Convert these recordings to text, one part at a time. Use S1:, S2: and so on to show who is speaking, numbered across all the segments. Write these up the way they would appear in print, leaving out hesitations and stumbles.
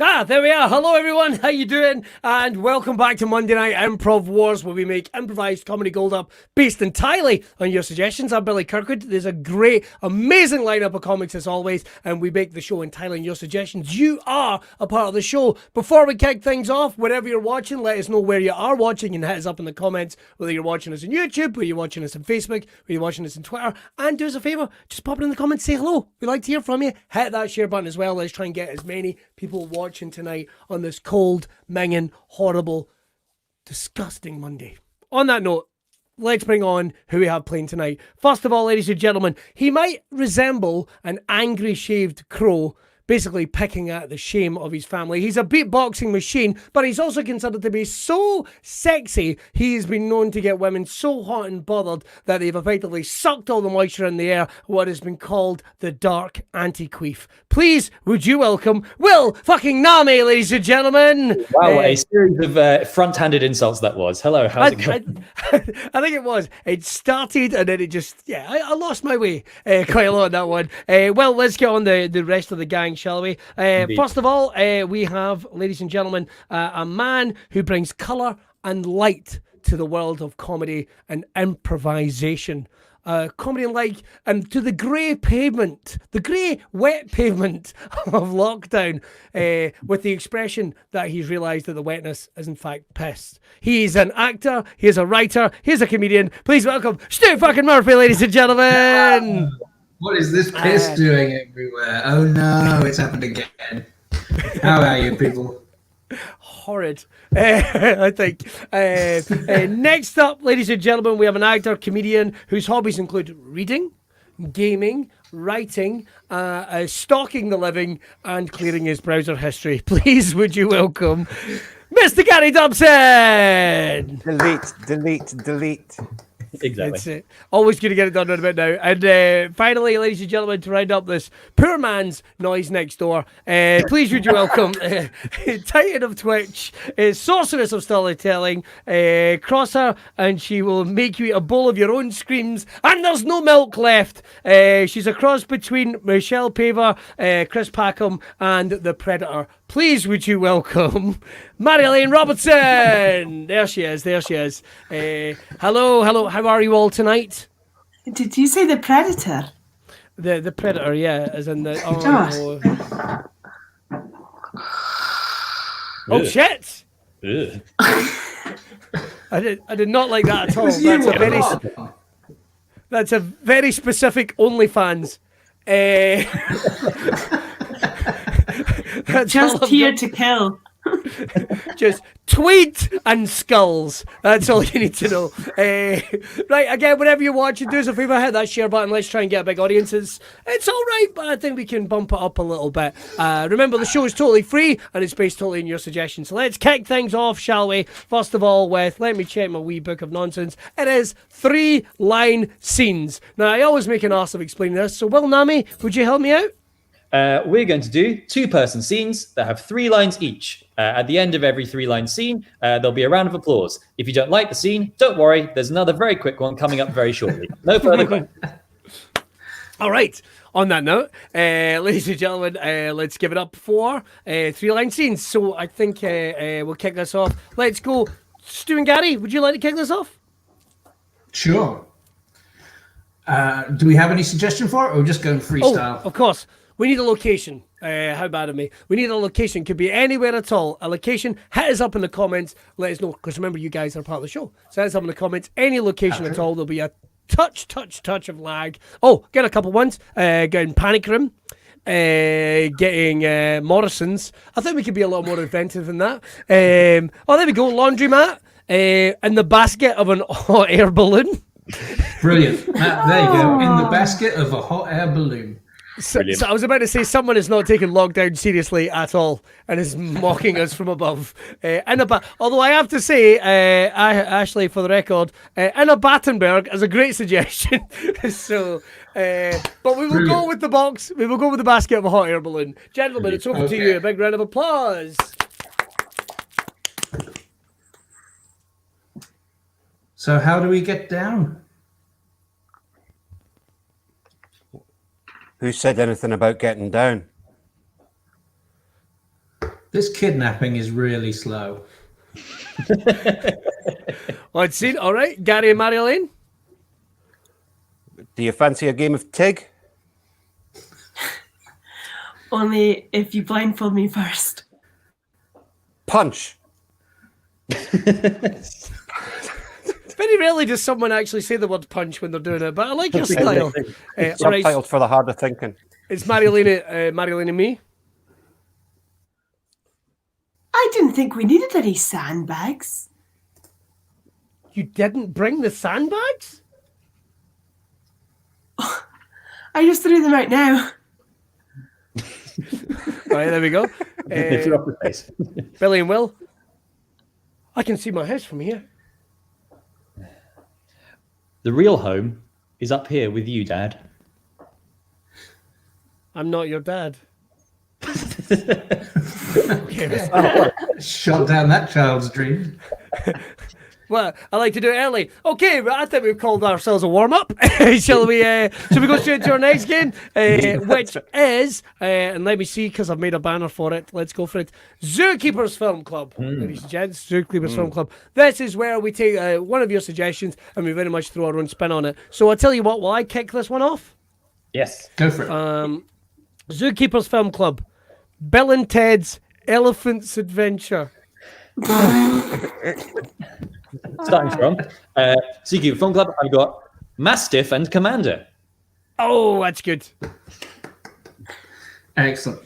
S1: There we are. Hello, everyone. How you doing? And welcome back to Monday Night Improv Wars, where we make improvised comedy gold up based entirely on your suggestions. I'm Billy Kirkwood. There's a great, amazing lineup of comics as always, and we make the show entirely on your suggestions. You are a part of the show. Before we kick things off, wherever you're watching, let us know where you are watching and hit us up in the comments, whether you're watching us on YouTube, whether you're watching us on Facebook, whether you're watching us on Twitter. And do us a favour, just pop it in the comments, say hello. We'd like to hear from you. Hit that share button as well. Let's try and get as many people watching tonight on this cold, minging, horrible, disgusting Monday. On that note, let's bring on who we have playing tonight. First of all, ladies and gentlemen, he might resemble an angry shaved crow, basically picking at the shame of his family. He's a beatboxing machine, but he's also considered to be so sexy, he's been known to get women so hot and bothered that they've effectively sucked all the moisture in the air, what has been called the dark anti-queef. Please, would you welcome Will fucking Naameh, ladies and gentlemen.
S2: Wow, a series of front-handed insults that was. Hello, how's it going?
S1: I think it was. It started and then it just, I lost my way quite a lot on that one. Well, let's get on the rest of the gang, shall we? First of all, we have, ladies and gentlemen, a man who brings colour and light to the world of comedy and improvisation. Comedy and light, and to the grey pavement, the grey wet pavement of lockdown, with the expression that he's realised that the wetness is in fact piss. He's an actor, he's a writer, he's a comedian. Please welcome Stu fucking Murphy, ladies and gentlemen.
S3: What is this piss doing everywhere? Oh no, it's happened again. How are you people?
S1: Horrid, I think. Next up, ladies and gentlemen, we have an actor, comedian whose hobbies include reading, gaming, writing, stalking the living, and clearing his browser history. Please, would you welcome Mr. Gary Dobson?
S4: Delete.
S2: Exactly.
S1: It's always going to get it done right about now. And finally, ladies and gentlemen, to round up this poor man's noise next door, please would you welcome Titan of Twitch, Sorceress of Storytelling, cross her and she will make you eat a bowl of your own screams, and there's no milk left. She's a cross between Michelle Paver, Chris Packham, and the Predator. Please would you welcome Marjolein Robertson. There she is. Hello. How are you all tonight?
S5: Did you say the Predator?
S1: The Predator, yeah, as in the... Oh shit! I did not like that at all. That's a very specific OnlyFans.
S5: Just here to kill.
S1: Just tweet and skulls. That's all you need to know. Right, again, whenever you're watching, do us a favour, hit that share button. Let's try and get a big audience. It's all right, but I think we can bump it up a little bit. Remember, the show is totally free and it's based totally on your suggestions. So let's kick things off, shall we? First of all, let me check my wee book of nonsense. It is 3-line scenes. Now, I always make an arse of explaining this. So, Will Naameh, would you help me out?
S2: We're going to do 2-person scenes that have 3 lines each. At the end of every 3-line scene, there'll be a round of applause. If you don't like the scene, don't worry. There's another very quick one coming up very shortly. No further questions.
S1: All right. On that note, ladies and gentlemen, let's give it up for 3-line scenes. So I think we'll kick this off. Let's go. Stu and Gary, would you like to kick this off?
S3: Sure. Do we have any suggestion for it, or are we just going freestyle?
S1: Oh, of course. We need a location. How bad of me. We need a location. Could be anywhere at all. A location. Hit us up in the comments. Let us know. Because remember, you guys are part of the show. So hit us up in the comments. Any location at all. There'll be a touch of lag. Oh, get a couple ones. Getting Panic Room. Getting Morrison's. I think we could be a lot more inventive than that. There we go. Laundromat. In the basket of an hot air balloon.
S3: Brilliant. There you go. In the basket of a hot air balloon.
S1: So I was about to say someone is not taking lockdown seriously at all and is mocking us from above. Although I have to say, Ashley, for the record, Anna Battenberg is a great suggestion. So, but we will go with the box. We will go with the basket of a hot air balloon. Gentlemen, it's over to you. A big round of applause.
S3: So how do we get down?
S4: Who said anything about getting down?
S3: This kidnapping is really slow.
S1: I'd seen. All right, Gary and Marjolein.
S4: Do you fancy a game of Tig?
S5: Only if you blindfold me first.
S4: Punch.
S1: Very rarely does someone actually say the word punch when they're doing it, but I like your style. All right,
S4: Subtitled for the harder thinking.
S1: it's Marjolein and me.
S5: I didn't think we needed any sandbags.
S1: You didn't bring the sandbags?
S5: I just threw them out now.
S1: All right, there we go.
S2: They flew off the face.
S1: Billy and Will. I can see my house from here.
S2: The real home is up here with you, Dad.
S1: I'm not your dad.
S3: Shot down that child's dream.
S1: Well, I like to do it early. Okay, but I think we've called ourselves a warm-up. Shall we go straight to our next game? Which is, and let me see, because I've made a banner for it. Let's go for it. Zookeepers Film Club. Ladies and gents, Zookeepers Film Club. This is where we take one of your suggestions and we very much throw our own spin on it. So I'll tell you what, will I kick this one off?
S2: Yes.
S3: Go for it.
S1: Zookeepers Film Club. Bill and Ted's Elephant's Adventure.
S2: Starting strong. Zookeeper Film Club, I've got Mastiff and Commander.
S1: Oh, that's good.
S3: Excellent.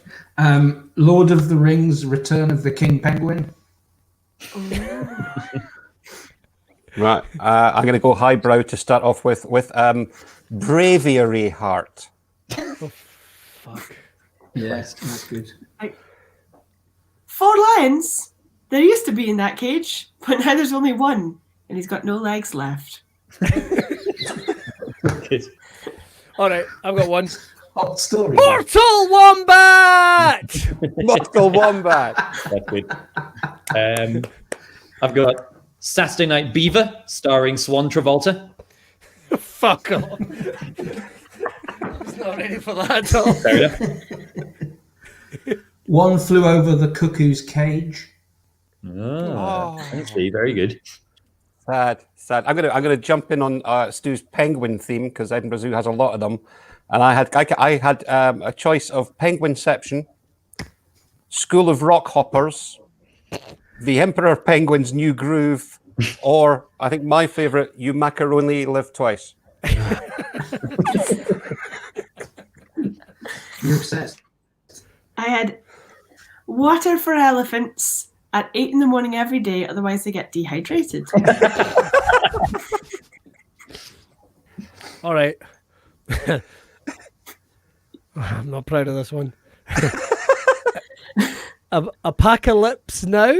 S3: Lord of the Rings, Return of the King Penguin.
S4: Right. I'm going to go highbrow to start off with Braviary Heart.
S1: Fuck.
S3: Yes, that's good.
S5: 4 lions? There used to be in that cage, but now there's only one, and he's got no legs left.
S2: Good.
S1: All right, I've got one.
S3: Hot story.
S1: Mortal Wombat!
S4: Mortal Wombat.
S2: That's good. I've got Saturday Night Beaver, starring Swan Travolta.
S1: Fuck off. I was not ready for that at all.
S2: Fair enough.
S3: One Flew Over the Cuckoo's Cage.
S2: Fancy, very good.
S4: Sad. I'm gonna jump in on Stu's penguin theme because Edinburgh Zoo has a lot of them, and I had a choice of Penguinception, School of Rock Hoppers, The Emperor Penguin's New Groove, or I think my favourite, You Macaroni Live Twice.
S3: You're obsessed.
S5: I had water for elephants at 8 in the morning every day, otherwise they get dehydrated.
S1: All right. I'm not proud of this one. Apocalypse Now?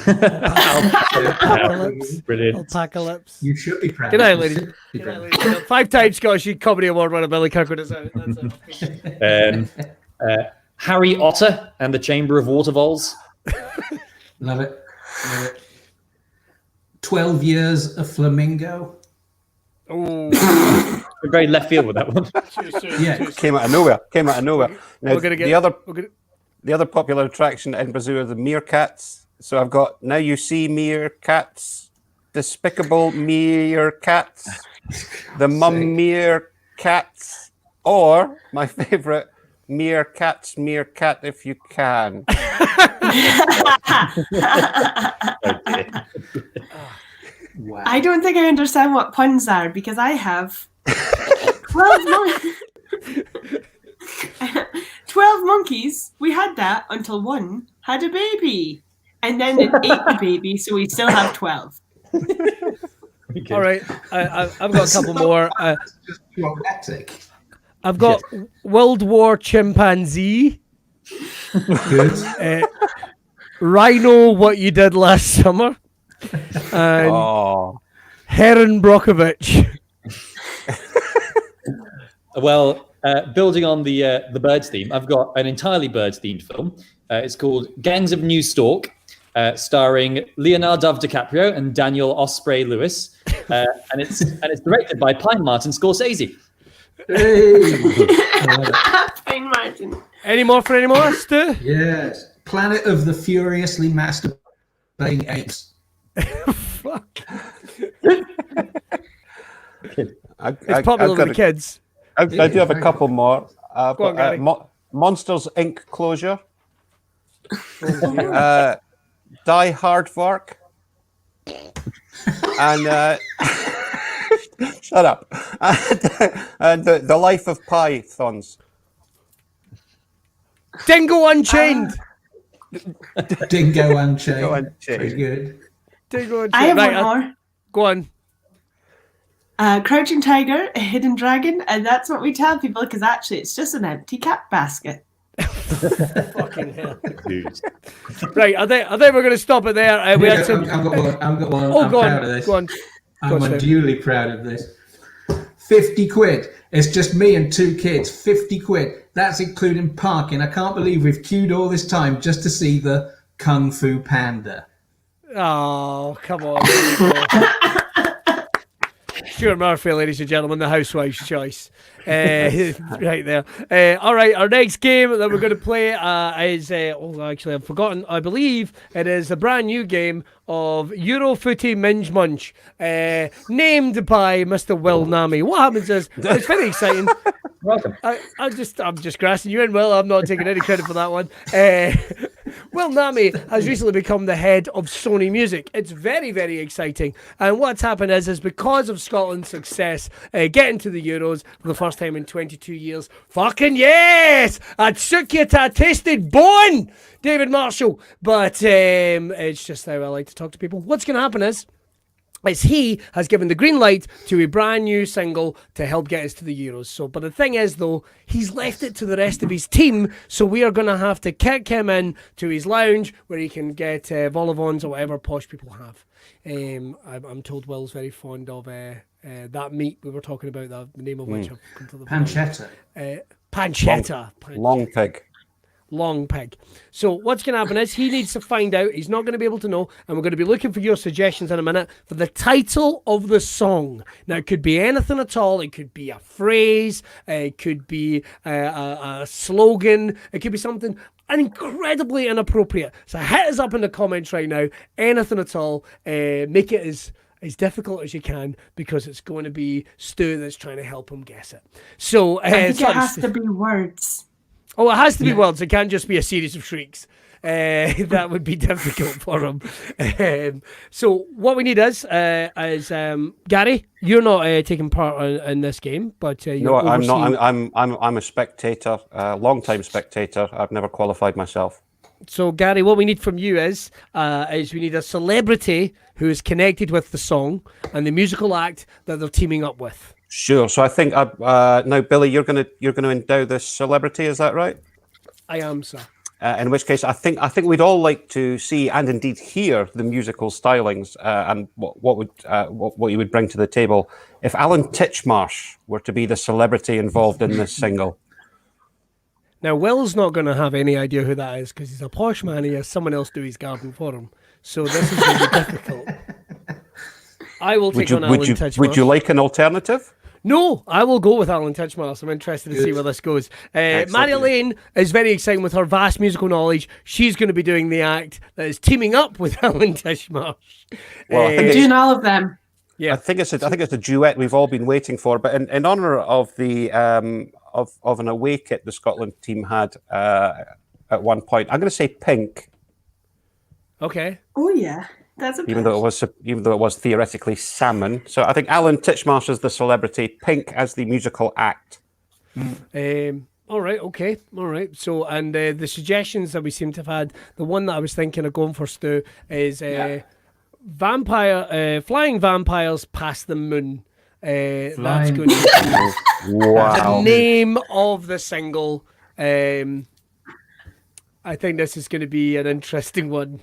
S1: Apocalypse.
S2: Brilliant.
S1: Apocalypse.
S3: You should be proud.
S1: Good night,
S3: You
S1: ladies.
S3: should be
S1: Good night,
S3: proud.
S1: ladies. 5-time Scottish Comedy Award winner Billy Kirkwood is out. That's it.
S2: Harry Otter and the Chamber of Water Voles.
S3: Love it. Love it. 12 Years a Flamingo.
S1: Oh,
S2: We're very left field with that one.
S3: Yeah.
S4: Came out of nowhere. Now,
S1: we're gonna get
S4: the other popular attraction at Edinburgh Zoo are the meerkats. So I've got Now You See Meerkats, Despicable Meerkats, the Mum Meerkats, or my favourite, Meerkat if you can.
S3: Wow.
S5: I don't think I understand what puns are because I have 12 monkeys. We had that until one had a baby. And then it ate the baby, so we still have 12.
S1: all right. I've got a couple more.
S3: That's just dramatic.
S1: I've got World War Chimpanzee.
S3: Good.
S1: Rhino, What You Did Last Summer. And Heron Brockovich.
S2: Well, building on the birds theme, I've got an entirely birds themed film. It's called Gangs of New Stork, starring Leonardo DiCaprio and Daniel Osprey Lewis, and it's directed by Pine Martin Scorsese.
S3: Hey.
S5: Fine, Martin.
S1: Any more for any more, Stu?
S3: Yes. Planet of the Furiously Masturbating Apes.
S1: Fuck.
S4: It's
S1: popular with the kids.
S4: I do have a couple more.
S1: Go on, Gary.
S4: Monsters Inc. closure. Die Hard Vark. And shut up. And the Life of Pythons.
S1: Dingo Unchained.
S3: Dingo Unchained. Pretty good.
S1: Dingo Unchained.
S5: I have
S1: Right,
S5: one more.
S1: Go on.
S5: Crouching Tiger, a Hidden Dragon, and that's what we tell people because actually it's just an empty cat basket.
S1: Fucking hell. Right, I think we're going to stop it there.
S3: I've got one.
S1: Oh,
S3: I'm
S1: go
S3: proud
S1: on.
S3: of this.
S1: Go on.
S3: I'm unduly proud of this. 50 quid. It's just me and 2 kids. 50 quid. That's including parking. I can't believe we've queued all this time just to see the Kung Fu Panda.
S1: Oh, come on. Stuart Murphy, ladies and gentlemen, the housewife's choice. Right there. All right, our next game that we're going to play is, actually, I've forgotten. I believe it is a brand new game of Euro Footy Minge Munch, named by Mr. Will Naameh. What happens is, it's very exciting.
S2: Welcome.
S1: I'm just grassing you in, Will. I'm not taking any credit for that one. Will Naameh has recently become the head of Sony Music. It's very, very exciting. And what's happened is because of Scotland's success getting to the Euros for the first time in 22 years, fucking yes! I'd shook you to a tasted bone, David Marshall. But it's just how I like to talk to people. What's going to happen is he has given the green light to a brand new single to help get us to the Euros. So, but the thing is, though, he's left it to the rest of his team, so we are going to have to kick him in to his lounge where he can get vol-au-vents or whatever posh people have. I'm told Will's very fond of that meat we were talking about, the name of which I've come to the
S3: Pancetta.
S1: Pancetta.
S4: Long pig.
S1: Long pig. So what's going to happen is he needs to find out, he's not going to be able to know, and we're going to be looking for your suggestions in a minute for the title of the song. Now, it could be anything at all. It could be a phrase. It could be a slogan. It could be something incredibly inappropriate. So hit us up in the comments right now. Anything at all. Make it as difficult as you can because it's going to be Stu that's trying to help him guess it. So
S5: I think it has to be words.
S1: Oh, it has to be words. It can't just be a series of shrieks. That would be difficult for him. So what we need is Gary. You're not taking part in this game, but
S4: No, I'm not. I'm a spectator, long-time spectator. I've never qualified myself.
S1: So Gary, what we need from you is we need a celebrity who is connected with the song and the musical act that they're teaming up with.
S4: Sure. So I think now, Billy, you're going to endow this celebrity. Is that right?
S1: I am, sir.
S4: In which case, I think we'd all like to see and indeed hear the musical stylings and what you would bring to the table if Alan Titchmarsh were to be the celebrity involved in this single.
S1: Now, Will's not going to have any idea who that is because he's a posh man. He has someone else do his garden for him. So this is going to be difficult. I will take on Alan Titchmarsh.
S4: Would you like an alternative?
S1: No, I will go with Alan Titchmarsh. I'm interested to see where this goes. Marjolein is very exciting with her vast musical knowledge. She's going to be doing the act that is teaming up with Alan Titchmarsh.
S4: Well, I think
S5: doing all of them.
S4: Yeah, I think it's a duet we've all been waiting for. But in honour of the of an away kit the Scotland team had at one point, I'm going to say Pink.
S1: Okay.
S5: Oh yeah.
S4: Even though it was theoretically salmon. So I think Alan Titchmarsh is the celebrity, Pink as the musical act.
S1: All right, okay, all right. So, and the suggestions that we seem to have had, the one that I was thinking of going for, Stu, is flying vampires past the moon. That's going to be the name of the single. I think this is going to be an interesting one.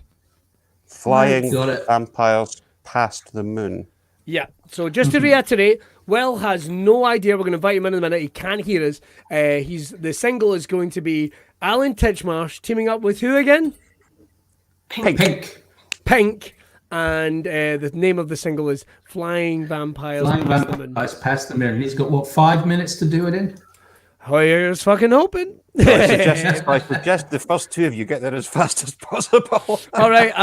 S4: Flying vampires past the moon.
S1: Yeah. So just to reiterate, Will has no idea. We're going to invite him in a minute. He can't hear us. The single is going to be Alan Titchmarsh teaming up with who again?
S3: Pink.
S1: And the name of the single is Flying Vampires
S3: Past the Moon. He's got, 5 minutes to do it in?
S1: Here's fucking hoping.
S4: I suggest the first two of you get there as fast as possible.
S1: All right,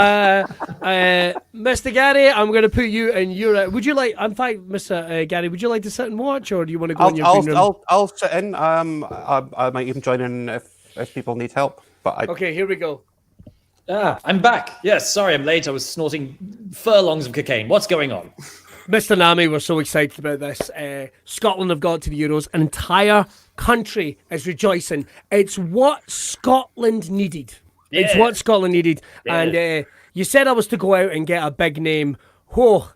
S1: Mr. Gary, I'm going to put you in your. Would you like? In fact, Mr. Gary, would you like to sit and watch, or do you want to go in your green room?
S4: I'll sit in. I might even join in if people need help. But
S1: Okay, here we go.
S2: I'm back. Yes, sorry I'm late. I was snorting furlongs of cocaine. What's going on?
S1: Mr. Naameh, we're so excited about this. Scotland have got to the Euros. An entire country is rejoicing. It's what Scotland needed.
S2: Yeah.
S1: It's what Scotland needed.
S2: Yeah.
S1: And you said I was to go out and get a big name. Oh,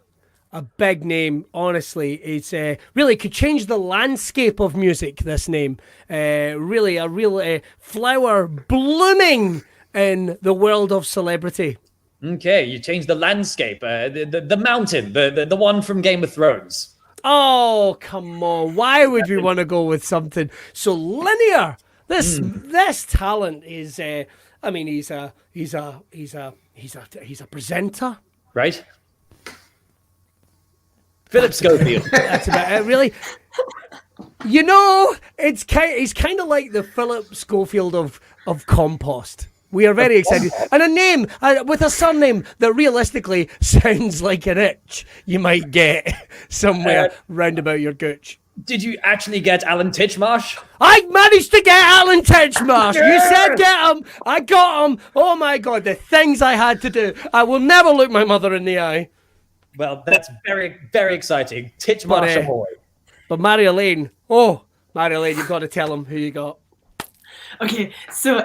S1: a big name, honestly. It's really could change the landscape of music, this name. Really a real flower blooming in the world of celebrity.
S2: Okay, you changed the landscape. The mountain, the one from Game of Thrones.
S1: Oh, come on. Why would we want to go with something so linear? This talent is he's a presenter.
S2: Right? Philip Schofield.
S1: That's about it, really. You know, he's kind of like the Philip Schofield of compost. We are very excited. And a name, with a surname that realistically sounds like an itch you might get somewhere round about your gooch.
S2: Did you actually get Alan Titchmarsh?
S1: I managed to get Alan Titchmarsh. You said get him. I got him. Oh my God, the things I had to do. I will never look my mother in the eye.
S2: Well, that's very, very exciting. Titchmarsh ahoy.
S1: But Marjolein, you've got to tell him who you got.
S5: Okay, so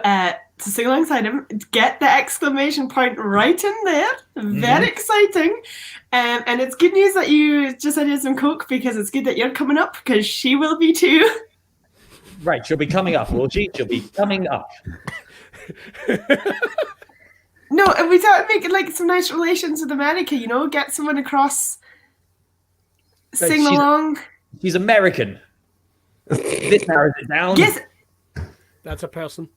S5: to sing alongside him, get the exclamation point right in there. Very exciting. And it's good news that you just had some coke, because it's good that you're coming up, because she will be too.
S2: Right, she'll be coming up, will she? She'll be coming up.
S5: No, and we thought it'd make like some nice relations with America, you know, get someone across, sing along.
S2: She's American. This narrows it down.
S5: Yes.
S1: That's a person.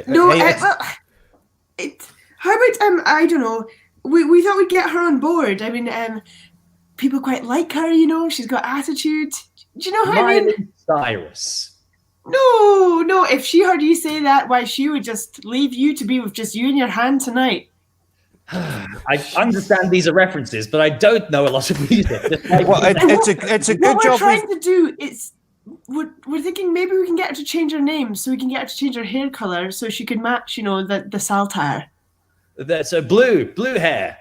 S5: No, how about I don't know. We thought we'd get her on board. I mean, people quite like her. You know, she's got attitude. Do you know how I mean?
S2: Cyrus.
S5: No. If she heard you say that, why she would just leave you to be with just you in your hand tonight.
S2: I understand these are references, but I don't know a lot of music.
S4: Well, it's a good
S5: what
S4: job.
S5: We're trying to do is. We're thinking maybe we can get her to change her name, so we can get her to change her hair color so she could match, you know, the satire.
S2: That's a blue hair.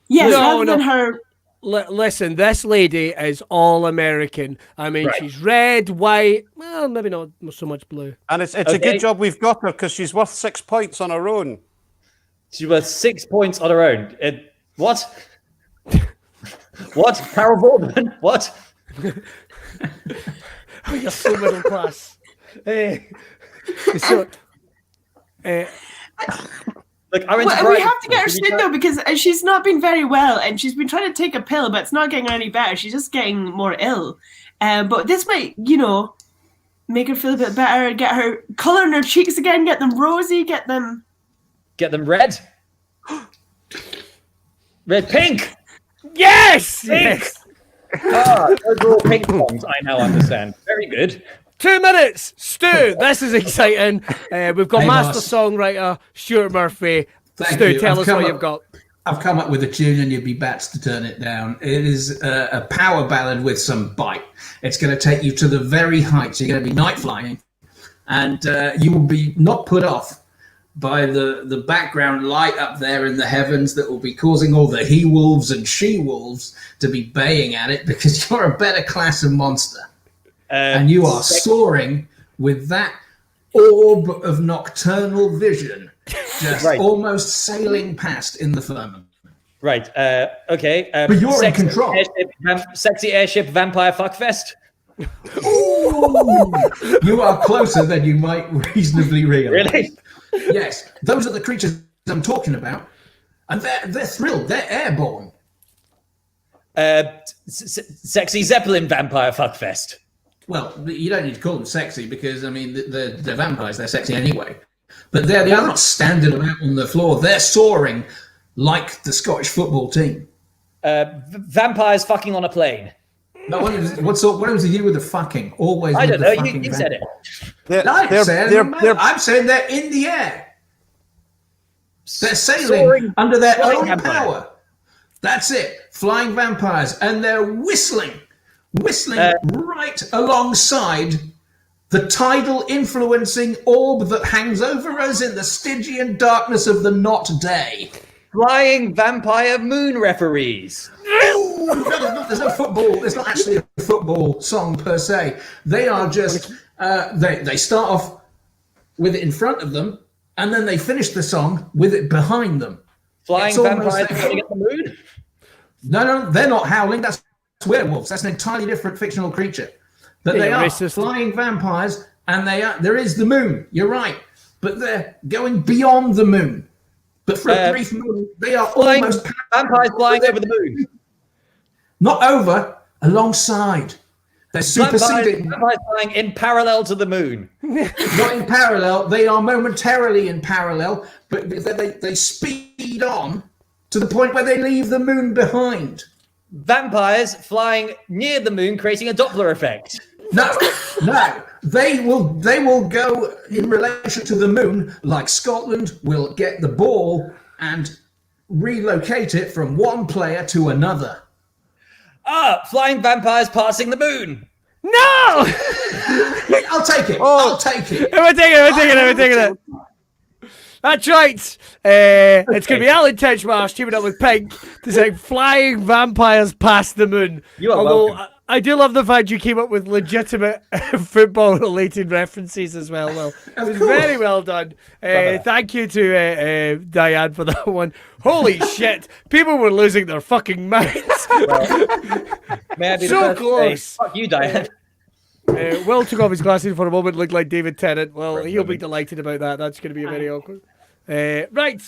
S5: Yes, rather than her.
S1: Listen, this lady is all American. I mean, she's red, white, well, maybe not so much blue.
S4: And it's a good job we've got her, because she's worth 6 points on her own.
S2: She's worth 6 points on her own. What? What? Carol Vorderman? What?
S1: Oh, you're so middle class.
S2: Look,
S5: We have to get her soon, though, because she's not been very well, and she's been trying to take a pill, but it's not getting any better. She's just getting more ill. But this might, you know, make her feel a bit better, get her colour in her cheeks again, get them rosy, get them
S2: red. Red, pink.
S1: Yes!
S2: Pink. Those are all ping pongs, I now understand. Very good.
S1: 2 minutes, Stu. This is exciting. We've got master
S3: boss.
S1: songwriter Stuart Murphy.
S3: Thank
S1: Stu,
S3: you.
S1: tell us what you've got.
S3: I've come up with a tune, and you'd be bats to turn it down. It is a power ballad with some bite. It's going to take you to the very heights. You're going to be night flying, and you will be not put off by the background light up there in the heavens that will be causing all the he-wolves and she-wolves to be baying at it, because you're a better class of monster. And you are soaring with that orb of nocturnal vision, just almost sailing past in the firmament.
S2: Right, okay.
S3: But you're in control.
S2: Sexy airship vampire fuckfest.
S3: Ooh, you are closer than you might reasonably realize.
S2: Really?
S3: Yes, those are the creatures I'm talking about, and they're thrilled. They're airborne.
S2: Sexy Zeppelin vampire fuckfest.
S3: Well, you don't need to call them sexy, because I mean they're vampires. They're sexy anyway. But they aren't standing about on the floor. They're soaring like the Scottish football team.
S2: Vampires fucking on a plane.
S3: No, what is it you with the fucking? Always.
S2: I
S3: with
S2: don't
S3: the
S2: know.
S3: fucking
S2: You said it.
S3: I'm saying they're in the air. They're sailing under their own power. That's it. Flying vampires, and they're whistling right alongside the tidal influencing orb that hangs over us in the Stygian darkness of the not day.
S2: Flying vampire moon referees.
S3: No, there's no football. There's not actually a football song per se. They are just they start off with it in front of them, and then they finish the song with it behind them.
S2: Flying vampires howling at the moon?
S3: No, they're not howling. That's werewolves. That's an entirely different fictional creature. But they are flying vampires, and there is the moon. You're right, but they're going beyond the moon. But for a brief moment, they are almost
S2: vampires flying over the moon.
S3: Not over, alongside. They're superseding.
S2: Vampires flying in parallel to the moon.
S3: Not in parallel. They are momentarily in parallel, but they speed on to the point where they leave the moon behind.
S2: Vampires flying near the moon, creating a Doppler effect.
S3: No. They will go in relation to the moon, like Scotland will get the ball and relocate it from one player to another.
S2: Flying vampires passing the moon.
S1: No!
S3: I'll take it. I'll take it.
S1: We're taking it. That's right. It's going to be Alan Titchmarsh teaming up with Pink to say flying vampires past the moon.
S2: You are welcome.
S1: I do love the fact you came up with legitimate football-related references as well. Well, it was very well done. Thank you to Diane for that one. Holy shit. People were losing their fucking minds.
S2: May I be
S1: so
S2: the first
S1: close.
S2: Fuck you, Diane.
S1: Will took off his glasses for a moment, looked like David Tennant. Well, he'll be delighted about that. That's going to be very awkward. Right.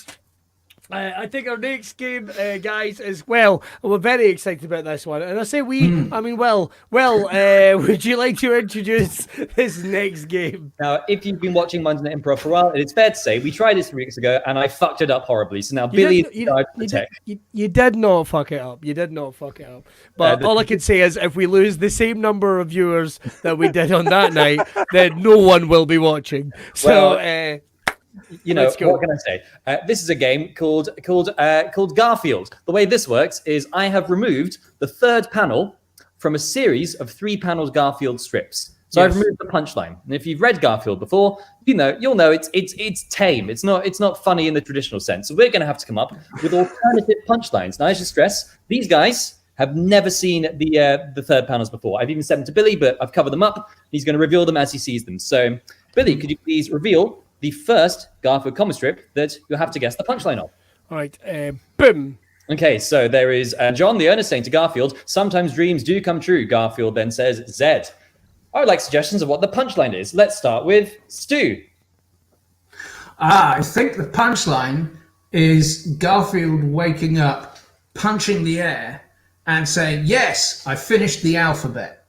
S1: I think our next game, guys, is, well, we're very excited about this one. And I say we, I mean, well, would you like to introduce this next game?
S2: Now, if you've been watching Monday Night Improv for a while, it's fair to say we tried this 3 weeks ago and I fucked it up horribly. So now Billy is in charge of the tech.
S1: You did not fuck it up. But all I can say is if we lose the same number of viewers that we did on that night, then no one will be watching. So,
S2: you know, what can I say? This is a game called Garfield. The way this works is I have removed the third panel from a series of 3-paneled Garfield strips. So I've removed the punchline. And if you've read Garfield before, you'll know it's tame. It's not funny in the traditional sense. So we're going to have to come up with alternative punchlines. Now, I should stress, these guys have never seen the third panels before. I've even sent them to Billy, but I've covered them up. He's going to reveal them as he sees them. So, Billy, could you please reveal the first Garfield comic strip that you'll have to guess the punchline of?
S1: All right, boom.
S2: Okay, so there is John the Earnest saying to Garfield, sometimes dreams do come true. Garfield then says, Zed. I would like suggestions of what the punchline is. Let's start with Stu.
S3: I think the punchline is Garfield waking up, punching the air, and saying, yes, I finished the alphabet.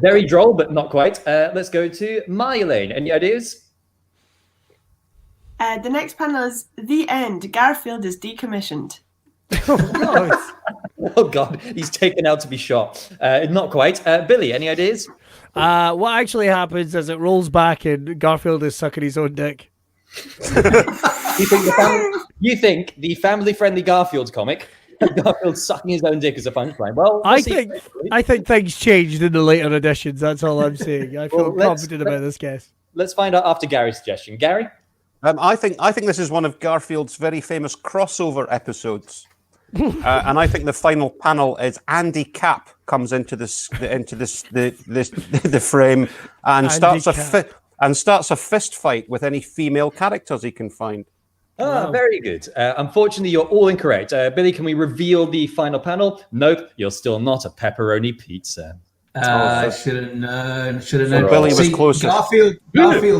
S2: Very droll, but not quite. Let's go to Marjolein. Any ideas?
S5: The next panel is the end. Garfield is decommissioned.
S2: Oh, God. He's taken out to be shot. Not quite. Billy, any ideas?
S1: What actually happens is it rolls back and Garfield is sucking his own dick.
S2: You think the family-friendly Garfield comic, Garfield sucking his own dick as a punchline? Well,
S1: I think things changed in the later editions. That's all I'm saying. I feel confident about this guess.
S2: Let's find out after Gary's suggestion. Gary?
S4: I think this is one of Garfield's very famous crossover episodes. And I think the final panel is Andy Capp comes into the frame and starts a fist fight with any female characters he can find.
S2: Wow. Very good. Unfortunately, you're all incorrect. Billy, can we reveal the final panel? Nope, you're still not a pepperoni pizza.
S3: I should have known.
S4: Billy was closest.
S3: Garfield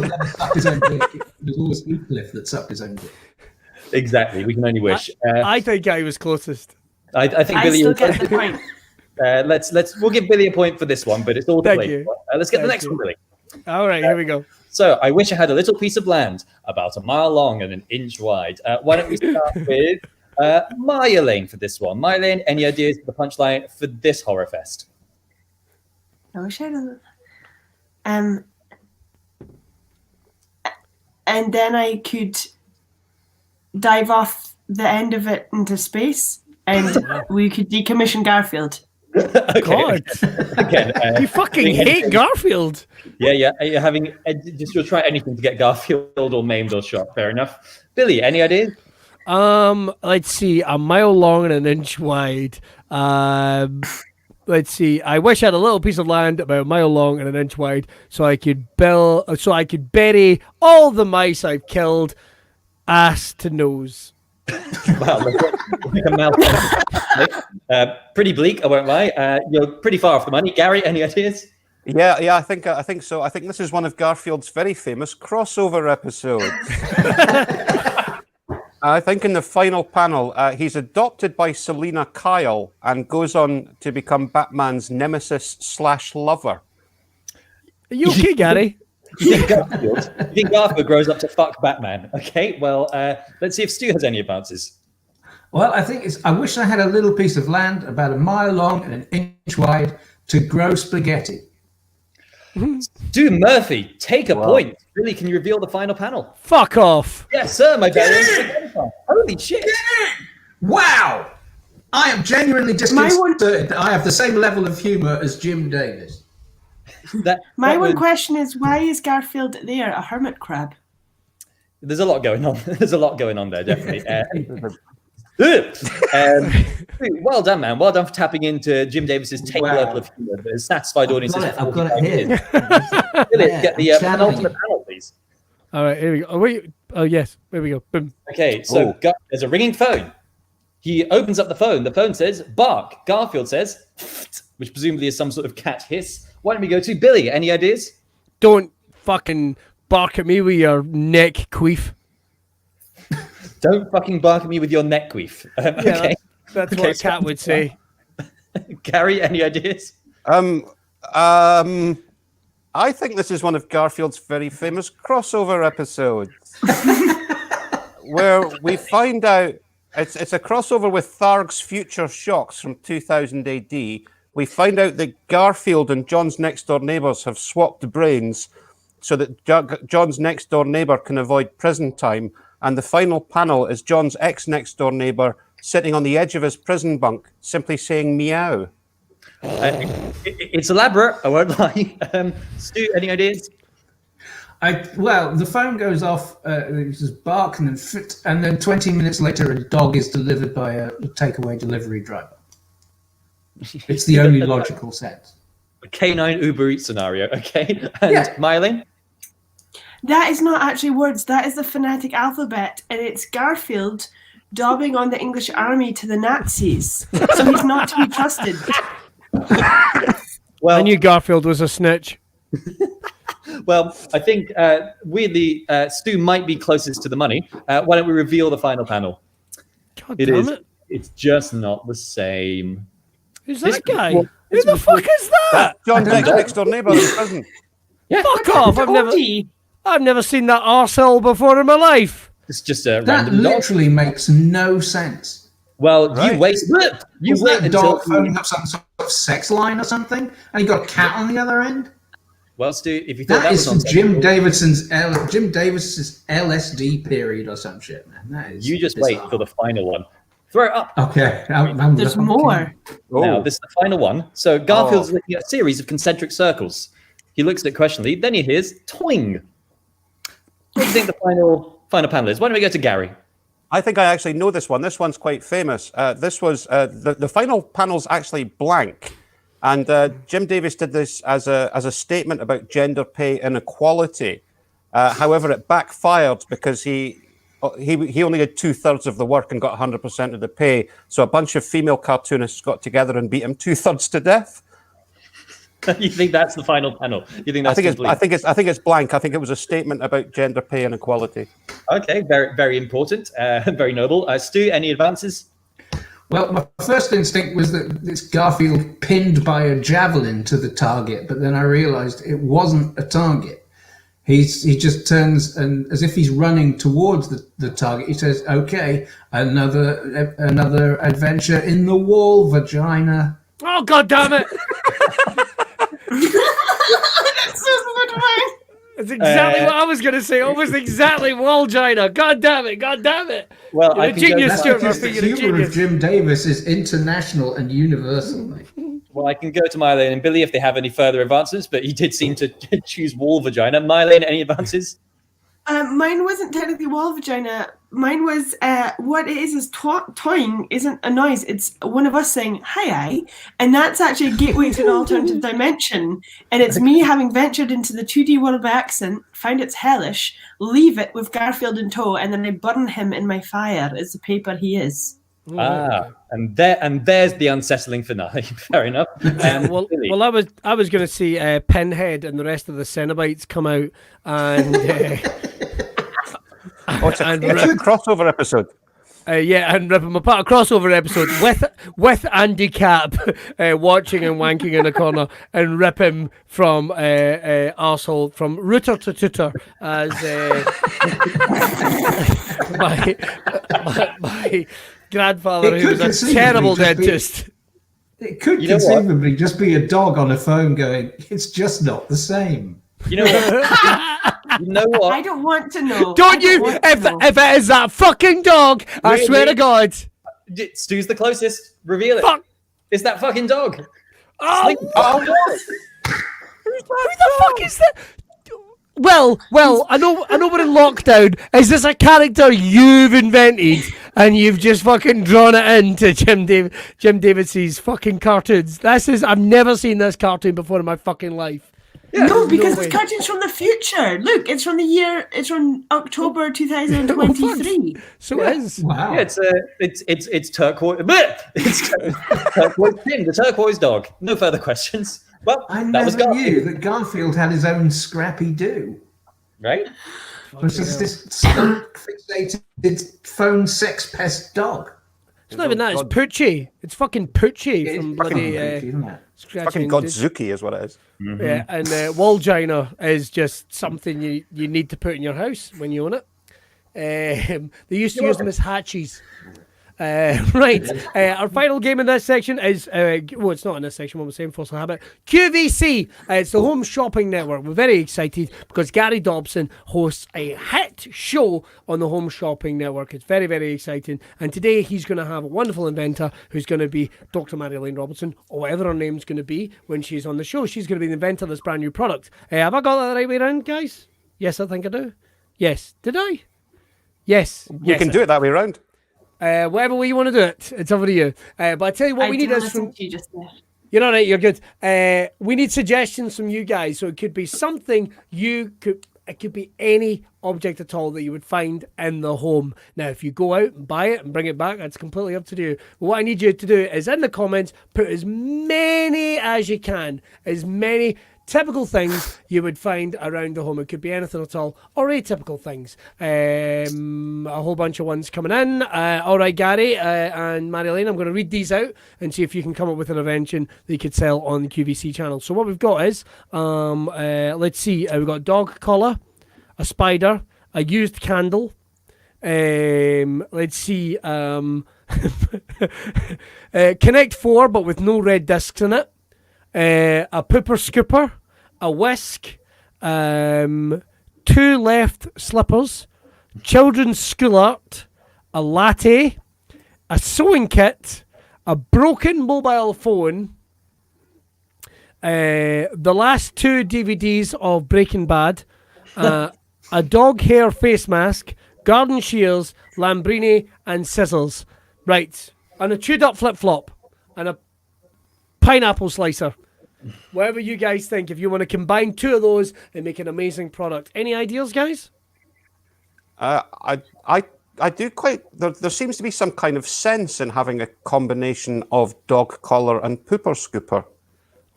S3: never sucked his own dick. It was always Heathcliff that sucked his own dick.
S2: Exactly. We can only wish.
S1: I think I was closest.
S2: I think Billy.
S5: Still get the point.
S2: We'll give Billy a point for this one, but it's all to play for. Let's get the next one, Billy.
S1: All right, here we go.
S2: So, I wish I had a little piece of land about a mile long and an inch wide. Why don't we start with Marjolein for this one. Marjolein, any ideas for the punchline for this horror fest?
S5: I wish I had and then I could dive off the end of it into space, and we could decommission Garfield.
S2: Okay.
S1: God.
S2: Again,
S1: You fucking hate Garfield.
S2: Yeah. You'll try anything to get Garfield or maimed or shot. Fair enough. Billy, any ideas?
S1: Let's see, a mile long and an inch wide. Let's see. I wish I had a little piece of land about a mile long and an inch wide, so I could bury all the mice I've killed, ass to nose.
S2: Wow, like a mouth. Pretty bleak, I won't lie. You're pretty far off the money. Gary, any ideas?
S4: Yeah, I think so. I think this is one of Garfield's very famous crossover episodes. I think in the final panel, he's adopted by Selina Kyle and goes on to become Batman's nemesis/lover.
S1: Are you okay, Gary?
S2: You think Garfield grows up to fuck Batman? Okay, well, let's see if Stu has any advances.
S3: Well, I wish I had a little piece of land about a mile long and an inch wide to grow spaghetti.
S2: Stu Murphy, take a point. Billy, can you reveal the final panel?
S1: Fuck off.
S2: Yes, sir, my darling. Holy shit.
S3: Wow! I am genuinely disconcerted that I have the same level of humour as Jim Davis.
S5: My one question is, why is Garfield there, a hermit crab?
S2: There's a lot going on. There's a lot going on there, definitely. Well done, man. Well done for tapping into Jim Davis's take level of humor that has satisfied audiences.
S3: I've got it here.
S2: Billy, get the penultimate panel, please.
S1: All right, here we go. Oh, wait. Oh, yes. Here we go. Boom.
S2: Okay, so there's a ringing phone. He opens up the phone. The phone says, bark. Garfield says, which presumably is some sort of cat hiss. Why don't we go to Billy? Any ideas?
S1: Don't fucking bark at me with your neck queef.
S2: Don't fucking bark at me with your neck queef. Okay.
S1: That's what a cat would say.
S2: Gary, any ideas?
S4: I think this is one of Garfield's very famous crossover episodes, where we find out it's a crossover with Tharg's Future Shocks from 2000 AD. We find out that Garfield and John's next door neighbours have swapped brains so that John's next door neighbour can avoid prison time. And the final panel is John's ex-next door neighbour sitting on the edge of his prison bunk, simply saying meow.
S2: It's elaborate, I won't lie. Stu, any ideas?
S3: Well, the phone goes off, it says bark and then fit, and then 20 minutes later a dog is delivered by a takeaway delivery driver. It's the only logical sense.
S2: A canine Uber Eats scenario, okay? And Marjolein?
S5: That is not actually words. That is the phonetic alphabet, and it's Garfield dobbing on the English army to the Nazis. So he's not to be trusted.
S1: Well, I knew Garfield was a snitch.
S2: Well, I think weirdly, Stu might be closest to the money. Why don't we reveal the final panel?
S1: God damn it.
S2: It's just not the same.
S1: Who's that guy? Who the fuck is that?
S4: John's next door neighbour in prison.
S2: Yeah.
S1: Fuck off! I've never seen that arsehole before in my life.
S2: It's just a
S3: That
S2: random
S3: literally makes no sense.
S2: Well,
S4: Right.
S2: you wait. You
S3: Is
S2: wait
S3: that
S2: until.
S3: dog phoning up some sort of sex line or something? And you got a cat on the other end?
S2: Well, Stu, if you thought
S3: That
S2: that
S3: is
S2: was
S3: from
S2: nonsensical,
S3: Jim Davis's LSD period or some shit, man. That is
S2: you just
S3: bizarre.
S2: wait for the final one. Throw it up.
S3: Okay.
S5: There's more.
S2: Now, this is the final one. So Garfield's looking at a series of concentric circles. He looks at it questioningly. Then he hears toing. What do you think the final panel is? Why don't we go to Gary?
S4: I think I actually know this one. This one's quite famous. This was the final panel's actually blank, and Jim Davis did this as a statement about gender pay inequality. However, it backfired because he only did 2/3 of the work and got 100% of the pay. So a bunch of female cartoonists got together and beat him 2/3 to death.
S2: You think that's the final panel? You think that's complete?
S4: I think it's blank. I think it was a statement about gender pay inequality.
S2: Okay, very, very important, very noble. Stu, any advances?
S3: Well, my first instinct was that it's Garfield pinned by a javelin to the target, but then I realised it wasn't a target. He just turns and as if he's running towards the target. He says, "Okay, another adventure in the wall vagina."
S1: Oh, God damn it!
S5: That's so good.
S1: That's exactly what I was going to say. Almost exactly Walgina. God damn it. God damn it.
S2: Well,
S1: You're
S2: I
S1: a
S2: can
S1: genius,
S2: go
S1: Stuart
S3: Because
S1: Murphy.
S3: the
S1: You're a
S3: humour of
S1: genius.
S3: Jim Davis is international and universal. Mate.
S2: Well, I can go to Mylene and Billy if they have any further advances, but he did seem to choose wall vagina. Mylene, any advances?
S5: Mine wasn't technically wall vagina. Mine was what it is toying isn't a noise. It's one of us saying hi, and that's actually a gateway to an alternative dimension. And it's me having ventured into the 2D world by accident, find it's hellish, leave it with Garfield in tow, and then I burn him in my fire as the paper he is.
S2: And there's the unsettling finale. Fair enough. Billy.
S1: Well, I was going to see Pinhead and the rest of the Cenobites come out and
S4: It's a crossover episode.
S1: and rip him apart. A crossover episode with Andy Capp watching and wanking in a corner, and rip him from arsehole from rooter to tooter as my grandfather, who was a terrible dentist.
S3: It could conceivably just be a dog on a phone going, "It's just not the same."
S2: You know what? You know what?
S5: I don't want to know.
S1: Don't you? If it is that fucking dog, I swear to God.
S2: Stu's the closest. Reveal it.
S1: Fuck.
S2: It's that fucking dog.
S1: Oh,
S2: What?
S1: who the fuck is that? Well, I know we're in lockdown. Is this a character you've invented and you've just fucking drawn it into Jim Davids's fucking cartoons? I've never seen this cartoon before in my fucking life.
S5: Yeah, no, because
S1: no
S5: this cartoon's from the future. Look, it's from October 2023.
S1: So it is.
S3: Wow.
S2: Yeah, it's turquoise. It's turquoise Tim, the turquoise dog. No further questions. Well,
S3: I
S2: that was
S3: never
S2: Garfield,
S3: knew that Garfield had his own Scrappy Doo.
S2: right?
S3: Which is this fixated phone sex pest dog.
S1: It's not even that. It's Poochie. It's fucking Poochie
S3: It's
S1: from
S3: fucking
S1: bloody
S3: creepy, isn't it?
S1: Scratching.
S4: Fucking Godzuki is what it is.
S1: Yeah, and Walgina is just something you need to put in your house when you own it. They used to use them as hatchies. Right. Our final game in this section is, it's not in this section, what we're saying, Force of Habit. QVC. It's the Home Shopping Network. We're very excited because Gary Dobson hosts a hit show on the Home Shopping Network. It's very, very exciting. And today he's going to have a wonderful inventor who's going to be Dr. Marjolein Robertson, or whatever her name's going to be when she's on the show. She's going to be the inventor of this brand new product. Have I got that the right way around, guys? Yes, I think I do. Yes. Did I? Yes.
S4: You can do it that way around.
S1: Whatever way you want to do it, it's over to you. But I tell you what, we need is from. You're all right. You're good. We need suggestions from you guys. So it could be something it could be any object at all that you would find in the home. Now, if you go out and buy it and bring it back, that's completely up to you. But what I need you to do is in the comments, put as many as you can, as many typical things you would find around the home. It could be anything at all, or atypical things. A whole bunch of ones coming in. All right, Gary and Marjolein, I'm going to read these out and see if you can come up with an invention that you could sell on the QVC channel. So what we've got is, let's see, we've got a dog collar, a spider, a used candle. Let's see, Connect 4, but with no red discs in it. A pooper scooper, a whisk, 2 left slippers, children's school art, a latte, a sewing kit, a broken mobile phone, the last 2 DVDs of Breaking Bad, a dog hair face mask, garden shears, Lambrini, and scissors. Right, and a chewed up flip flop, and a pineapple slicer. Whatever you guys think, if you want to combine 2 of those and make an amazing product. Any ideas, guys?
S4: I do quite. There seems to be some kind of sense in having a combination of dog collar and pooper scooper.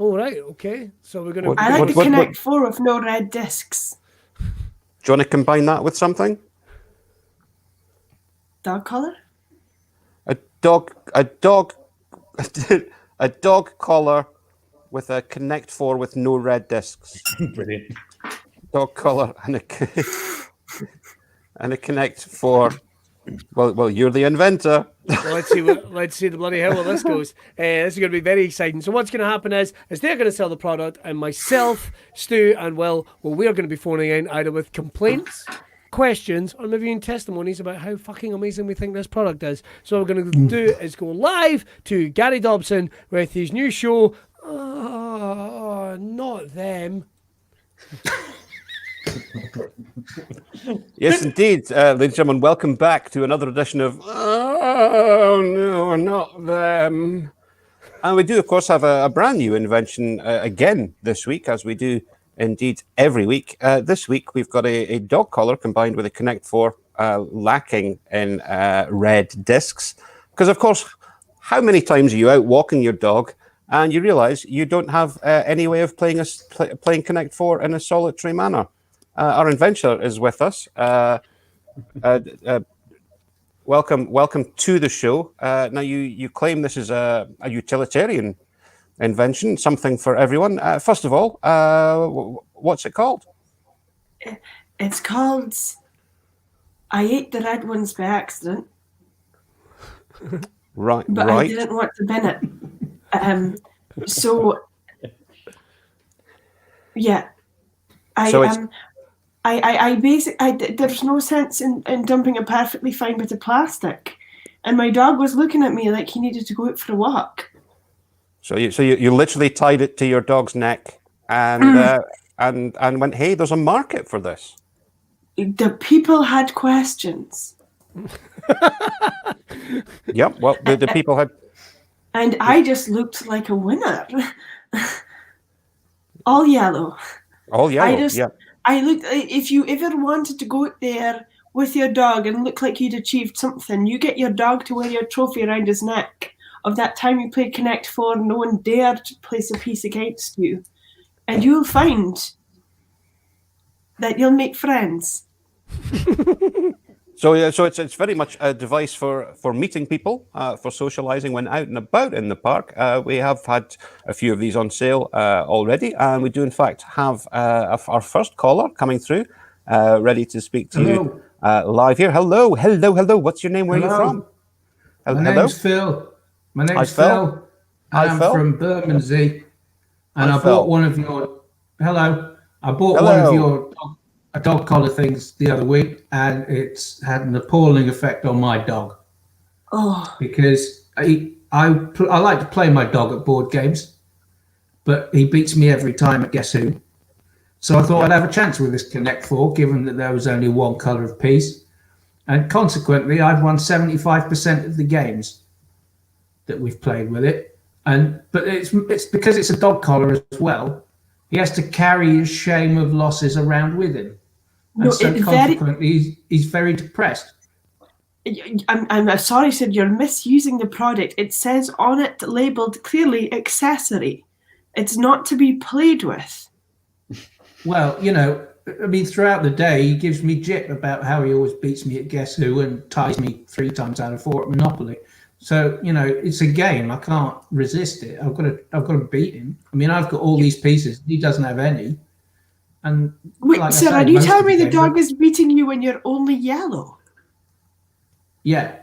S1: Oh, right, okay. So we're going to...
S5: I like the Connect 4 with no red discs.
S4: Do you want to combine that with something?
S5: Dog collar?
S4: A dog collar with a Connect 4 with no red discs.
S2: Brilliant.
S4: dog collar and a Connect 4. Well, you're the inventor.
S1: Well, let's see the bloody hell where this goes. This is going to be very exciting. So what's going to happen is they're going to sell the product, and myself, Stu, and Will, we're going to be phoning in either with complaints, questions, or maybe even testimonies about how fucking amazing we think this product is. So what we're going to do is go live to Gary Dobson with his new show, Not Them.
S4: Yes, indeed. Ladies and gentlemen, welcome back to another edition of Oh, no, not them. And we do, of course, have a brand new invention again this week, as we do indeed every week. This week, we've got a dog collar combined with a Connect 4 lacking in red discs. Because, of course, how many times are you out walking your dog and you realise you don't have any way of playing Connect 4 in a solitary manner? Our inventor is with us. Welcome to the show. Now, you claim this is a utilitarian invention, something for everyone. First of all, what's it called?
S5: It's called I ate the red ones by accident.
S4: Right.
S5: But I didn't want to bin it. So, yeah. There's no sense in dumping a perfectly fine bit of plastic. And my dog was looking at me like he needed to go out for a walk.
S4: So you literally tied it to your dog's neck and went, hey, there's a market for this.
S5: The people had questions.
S4: Yep, well, the people had...
S5: And I just looked like a winner. All yellow.
S4: All yellow,
S5: I looked. If you ever wanted to go out there with your dog and look like you'd achieved something, you get your dog to wear your trophy around his neck of that time you played Connect 4 and no one dared to place a piece against you. And you'll find that you'll make friends.
S4: So it's very much a device for meeting people, for socializing when out and about in the park. We have had a few of these on sale already, and we do in fact have our first caller coming through, ready to speak to you live here. Hello. What's your name? Where are you from?
S3: My name's Phil. Phil. I'm from Bermondsey, and I bought one of your. Hello. I bought one of your dog collar things the other week, and it's had an appalling effect on my dog.
S5: Oh.
S3: Because I like to play my dog at board games, but he beats me every time at Guess Who. So I thought I'd have a chance with this Connect 4, given that there was only one colour of piece. And consequently, I've won 75% of the games that we've played with it. But it's because it's a dog collar as well. He has to carry his shame of losses around with him. And consequently, he's very depressed.
S5: I'm sorry, sir, you're misusing the product. It says on it, labelled clearly, accessory. It's not to be played with.
S3: Well, throughout the day, he gives me jip about how he always beats me at Guess Who and ties me 3 times out of 4 at Monopoly. So, it's a game. I can't resist it. I've got to beat him. I mean, I've got all these pieces. He doesn't have any. And
S5: wait, sir, are you telling me the dog is beating you when you're only yellow?
S3: Yeah.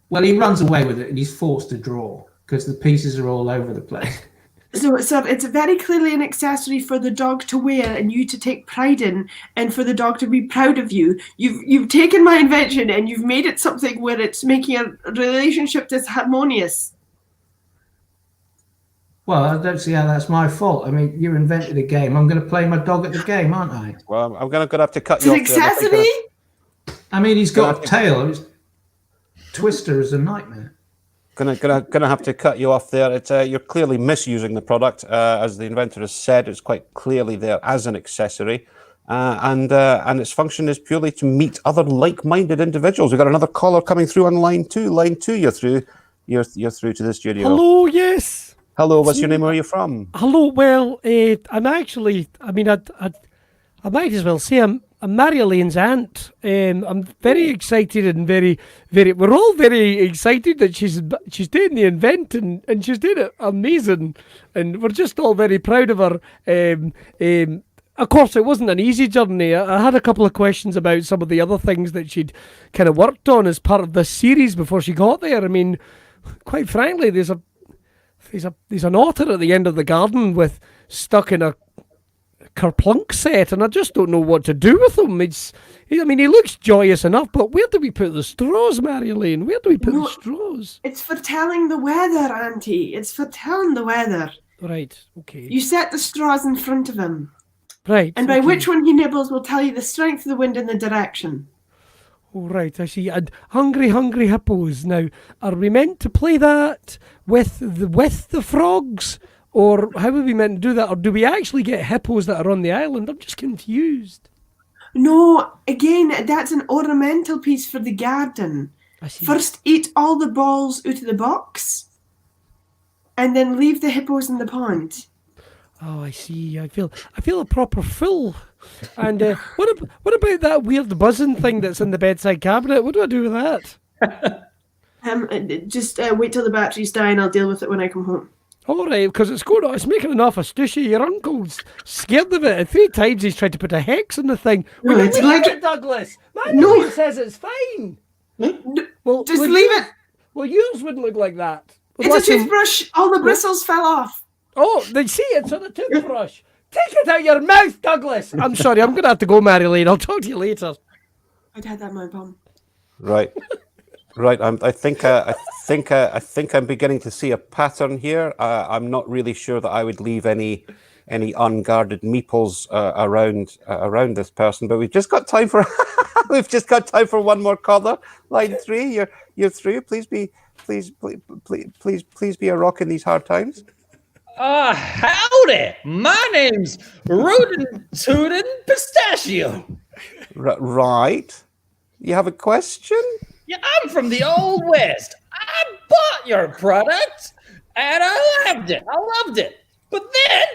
S3: Well, he runs away with it and he's forced to draw because the pieces are all over the place.
S5: So, sir, it's very clearly an accessory for the dog to wear and you to take pride in, and for the dog to be proud of you. You've taken my invention and you've made it something where it's making a relationship that's harmonious.
S3: Well, I don't see how that's my fault. I mean, you invented a game. I'm going to play my dog at the game, aren't I?
S4: Well, I'm going to have to cut you off.
S5: It's an accessory?
S3: I mean, he's got a tail. Twister is a nightmare.
S4: Gonna have to cut you off there. It's you're clearly misusing the product, as the inventor has said. It's quite clearly there as an accessory, and its function is purely to meet other like-minded individuals. We've got another caller coming through on line 2. Line 2, you're through to the studio.
S1: Hello, yes.
S4: Hello, what's your name? Where are you from?
S1: Hello, well, I'm actually, I might as well say I'm Marjoleine's aunt. I'm very excited and very, we're all very excited that she's doing the event and she's doing it amazing. And we're just all very proud of her. of course, it wasn't an easy journey. I had a couple of questions about some of the other things that she'd kind of worked on as part of this series before she got there. I mean, quite frankly, there's an otter at the end of the garden with stuck in a kerplunk set, and I just don't know what to do with him. He looks joyous enough, but where do we put the straws, Marjolein? Where do we put the straws?
S5: It's for telling the weather, Auntie. It's for telling the weather.
S1: Right, okay.
S5: You set the straws in front of him.
S1: Right.
S5: And by which one he nibbles will tell you the strength of the wind and the direction.
S1: Oh, right, I see. And hungry, hungry hippos. Now, are we meant to play that with the frogs? Or how are we meant to do that? Or do we actually get hippos that are on the island? I'm just confused.
S5: No, again, that's an ornamental piece for the garden.
S1: I see.
S5: First, eat all the balls out of the box, and then leave the hippos in the pond.
S1: Oh, I see. I feel a proper fool. And what about that weird buzzing thing that's in the bedside cabinet? What do I do with that?
S5: Just wait till the batteries die, and I'll deal with it when I come home.
S1: All right, because it's making an awful stushy. Your uncle's scared of it. 3 times he's tried to put a hex on the thing.
S5: No, it's like
S1: it, Douglas. Man says it's fine. Well,
S5: just leave it.
S1: Well, yours wouldn't look like that.
S5: It's a toothbrush. All the bristles fell off.
S1: Oh, they see it's on a toothbrush. Take it out your mouth, Douglas. I'm sorry, I'm going to have to go, Marjolein. I'll talk to you later.
S5: I'd had that in my bum.
S4: Right. Right, I think I'm beginning to see a pattern here. I'm not really sure that I would leave any unguarded meeples around this person, but we've just got time for one more caller. Line 3, you're through. Please be a rock in these hard times.
S2: Howdy! My name's Rootin' Tootin' Pistachio.
S4: Right. You have a question?
S2: Yeah, I'm from the Old West. I bought your product, and I loved it. But then,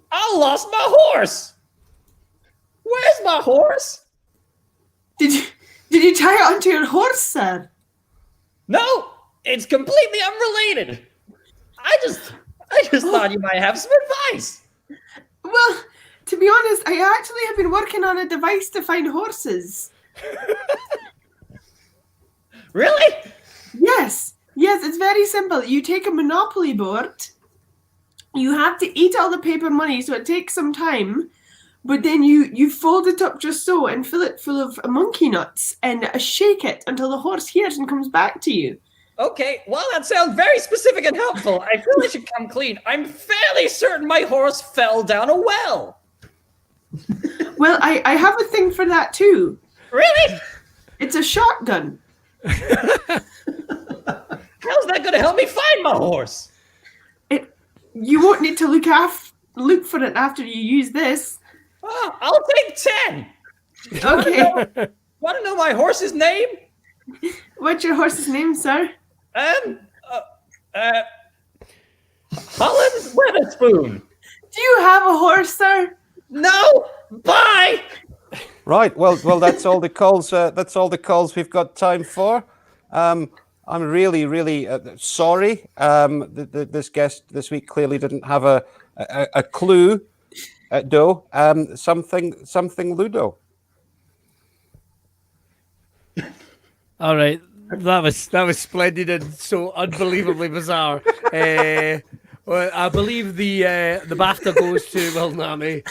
S2: I lost my horse. Where's my horse?
S5: Did you tie it onto your horse, sir?
S2: No, it's completely unrelated. I just thought you might have some advice.
S5: Well, to be honest, I actually have been working on a device to find horses.
S2: Really?
S5: Yes, it's very simple. You take a Monopoly board, you have to eat all the paper money, so it takes some time, but then you fold it up just so and fill it full of monkey nuts and shake it until the horse hears and comes back to you.
S2: Okay, well, that sounds very specific and helpful. I feel I should come clean. I'm fairly certain my horse fell down a well.
S5: Well, I have a thing for that too.
S2: Really?
S5: It's a shotgun.
S2: How's that going to help me find my horse?
S5: You won't need to look for it after you use this.
S2: Oh, I'll take 10.
S5: Okay.
S2: Want to know my horse's name?
S5: What's your horse's name, sir?
S2: Holland Weatherspoon.
S5: Do you have a horse, sir?
S2: No. Bye.
S4: Right. Well, that's all the calls. That's all the calls we've got time for. I'm really sorry. This guest this week clearly didn't have a clue. Something Ludo.
S1: All right, that was splendid and so unbelievably bizarre. Well, I believe the BAFTA goes to Naameh.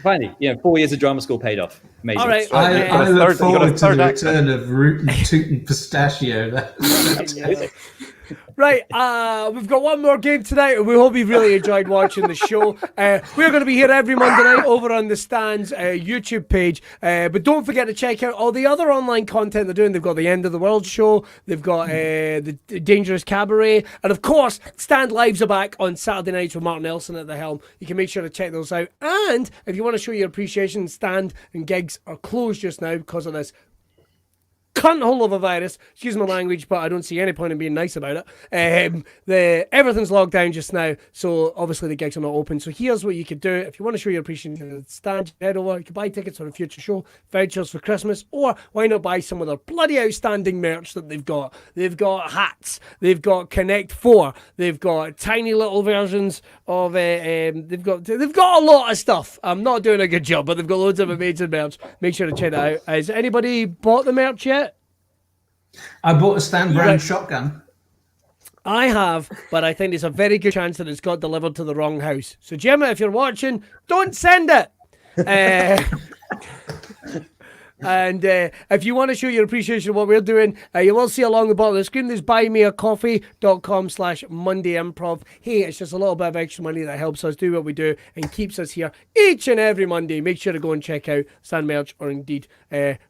S2: Finally, 4 years of drama school paid off. Amazing.
S1: All right,
S3: I look forward to the return of Rootin' Tootin' Pistachio.
S1: Right, we've got one more game tonight, and we hope you've really enjoyed watching the show. We're going to be here every Monday night over on the Stands YouTube page, but don't forget to check out all the other online content they're doing. They've got the End of the World show, they've got the Dangerous Cabaret, and of course, Stand Lives are back on Saturday nights with Martin Nelson at the helm. You can make sure to check those out, and if you want to show your appreciation, Stand and gigs are closed just now because of this cunthole of a virus. Excuse my language, but I don't see any point in being nice about it. Everything's locked down just now, so obviously the gigs are not open. So here's what you could do. If you want to show your appreciation, stand head over. You can buy tickets for a future show, vouchers for Christmas, or why not buy some of their bloody outstanding merch that they've got. They've got hats, they've got Connect 4, they've got tiny little versions of they've got a lot of stuff. I'm not doing a good job, but they've got loads of amazing merch. Make sure to check that out. Has anybody bought the merch yet?
S3: I bought a Stan Brown shotgun.
S1: I have, but I think there's a very good chance that it's got delivered to the wrong house. So, Gemma, if you're watching, don't send it. And if you want to show your appreciation of what we're doing, you will see along the bottom of the screen, there's buymeacoffee.com/Monday Improv. Hey, it's just a little bit of extra money that helps us do what we do and keeps us here each and every Monday. Make sure to go and check out Stan Merch or Indeed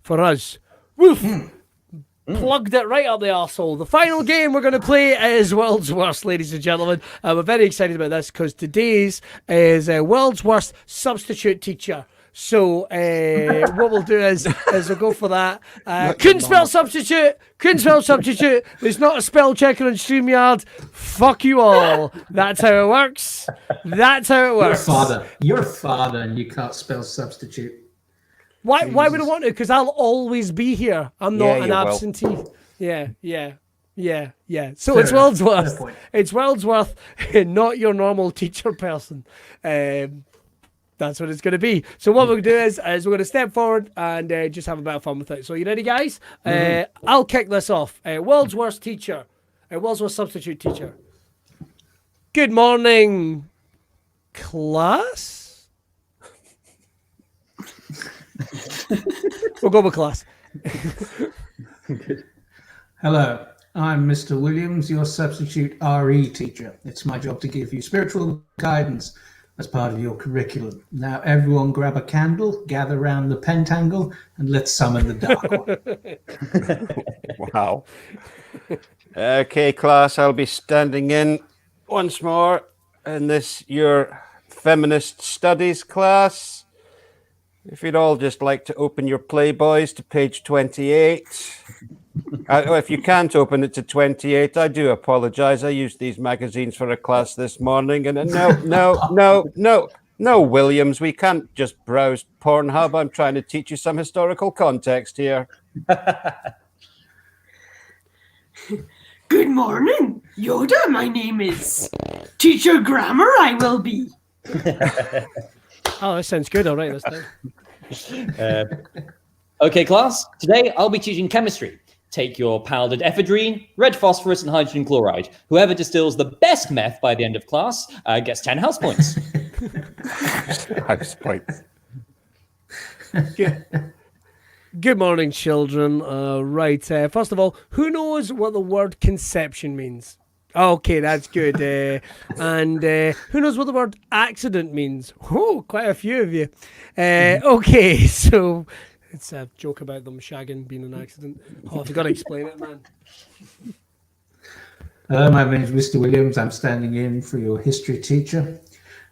S1: for us. Woof! Plugged it right up the arsehole. The final game we're going to play is World's Worst, ladies and gentlemen. We're very excited about this because today's is World's Worst Substitute Teacher. So what we'll do is we'll go for that. Couldn't spell substitute. There's not a spell checker on StreamYard. Fuck you all. That's how it works.
S3: You're a father and you can't spell substitute.
S1: Why would I want to? Because I'll always be here. I'm not an absentee. Yeah. So it's Wordsworth. It's Wordsworth, not your normal teacher person. That's what it's going to be. So what we're going to do is we're going to step forward and just have a bit of fun with it. So you ready, guys? I'll kick this off. World's Worst Teacher. World's Worst Substitute Teacher. Good morning, class? We'll go with class.
S3: Hello, I'm Mr. Williams, your substitute RE teacher. It's my job to give you spiritual guidance as part of your curriculum. Now everyone grab a candle, gather round the pentangle, and let's summon the dark one.
S4: Wow. Okay, class, I'll be standing in once more in this, your feminist studies class. If you'd all just like to open your Playboys to page 28. If you can't open it to 28, I do apologize. I used these magazines for a class this morning, and no, Williams, we can't just browse Pornhub. I'm trying to teach you some historical context here.
S5: Good morning, Yoda. My name is Teacher Grammar. I will be.
S1: Oh, that sounds good. I'll write this down.
S2: Okay, class. Today I'll be teaching chemistry. Take your powdered ephedrine, red phosphorus, and hydrogen chloride. Whoever distills the best meth by the end of class gets 10 house points.
S4: House points.
S1: Good morning, children. Right. First of all, who knows what the word conception means? Okay, that's good. And who knows what the word accident means? Oh, quite a few of you. Okay, so it's a joke about them shagging being an accident. Oh, I've got to explain it, man.
S3: Hello, my name is Mr. Williams. I'm standing in for your history teacher.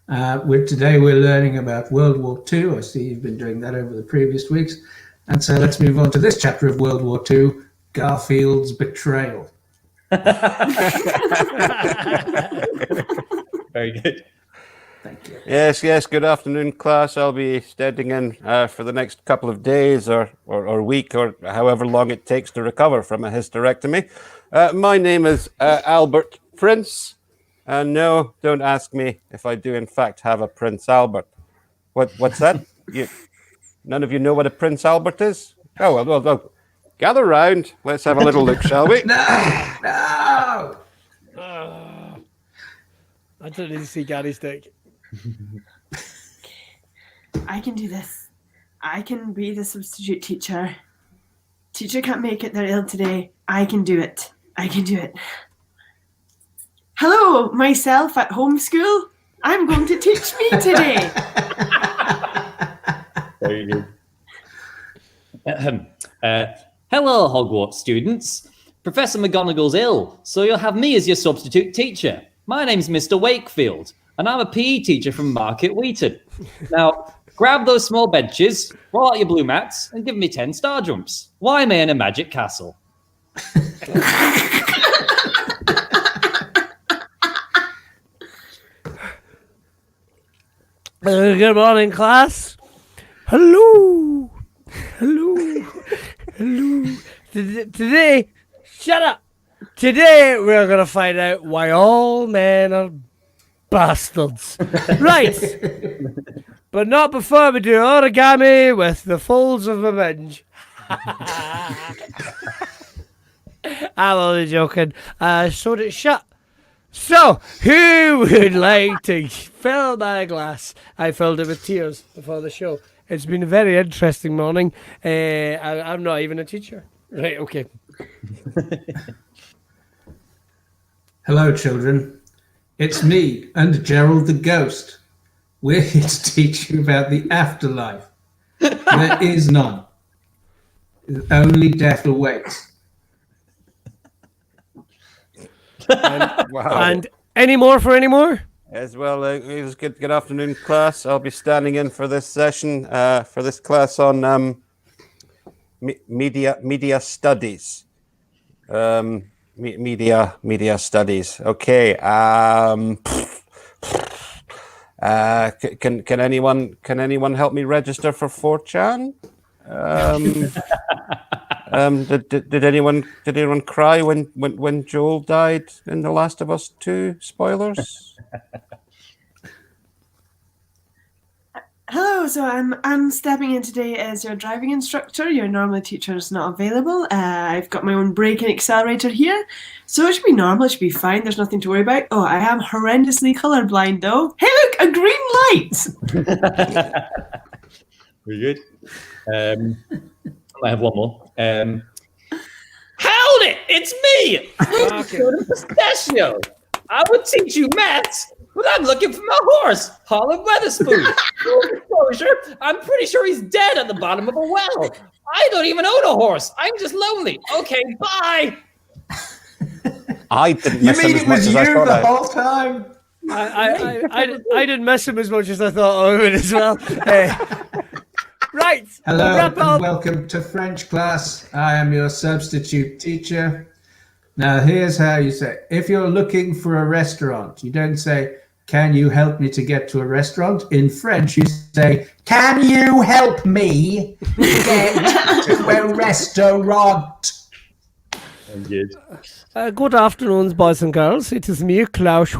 S3: Today we're learning about World War II. I see you've been doing that over the previous weeks. And so let's move on to this chapter of World War II, Garfield's Betrayal.
S2: Very good.
S3: Thank you.
S4: Yes. Good afternoon, class. I'll be standing in for the next couple of days or week or however long it takes to recover from a hysterectomy. My name is Albert Prince. And no, don't ask me if I do in fact have a Prince Albert. What's that? None of you know what a Prince Albert is? Oh, well. Gather round. Let's have a little look, shall we?
S3: No!
S1: I don't need to see Gary's dick.
S5: I can do this. I can be the substitute teacher. Teacher can't make it, they're ill today. I can do it. Hello, myself at homeschool. I'm going to teach me today.
S2: Very good. Hello, Hogwarts students. Professor McGonagall's ill, so you'll have me as your substitute teacher. My name's Mr. Wakefield, and I'm a PE teacher from Market Wheaton. Now, Grab those small benches, roll out your blue mats, and give me 10 star jumps. Why am I in a magic castle?
S1: Good morning, class. Hello. Hello. Hello. Today, shut up. Today, we're going to find out why all men are bastards. Right. But not before we do origami with the folds of a binge. I'm only joking. Shut. So, who would like to fill my glass? I filled it with tears before the show. It's been a very interesting morning. I'm not even a teacher. Right, okay.
S3: Hello, children. It's me and Gerald the Ghost. We're here to teach you about the afterlife. There is none. Only death awaits.
S4: Wow.
S1: And any more for any more?
S4: As well, good afternoon, class. I'll be standing in for this session, for this class on media studies. Media studies. Okay. Can anyone help me register for 4chan? Did anyone cry when Joel died in The Last of Us 2? Spoilers.
S5: Hello, so I'm stepping in today as your driving instructor. Your normal teacher is not available. I've got my own brake and accelerator here, so it should be normal. It should be fine. There's nothing to worry about. Oh, I am horrendously colorblind though. Hey, look, a green light.
S2: Very good. I might have one more. Howdy, it's me, Pistachio. I would teach you maths, but I'm looking for my horse, Holland Weatherspoon. Full disclosure, I'm pretty sure he's dead at the bottom of a well. I don't even own a horse. I'm just lonely. Okay, bye.
S4: I didn't
S3: You
S4: miss him
S3: mean
S4: as
S3: it
S4: much
S3: was
S4: as
S3: you
S4: I thought.
S3: the whole time?
S1: I didn't miss him as much as I thought I would as well. Right.
S3: Hello
S1: wrap
S3: and
S1: up.
S3: welcome to French class. I am your substitute teacher. Now here's how you say it. If you're looking for a restaurant, you don't say, "Can you help me to get to a restaurant?" In French, you say, "Can you help me get to a restaurant?"
S2: Good.
S1: Good afternoon, boys and girls. It is me, Klaus.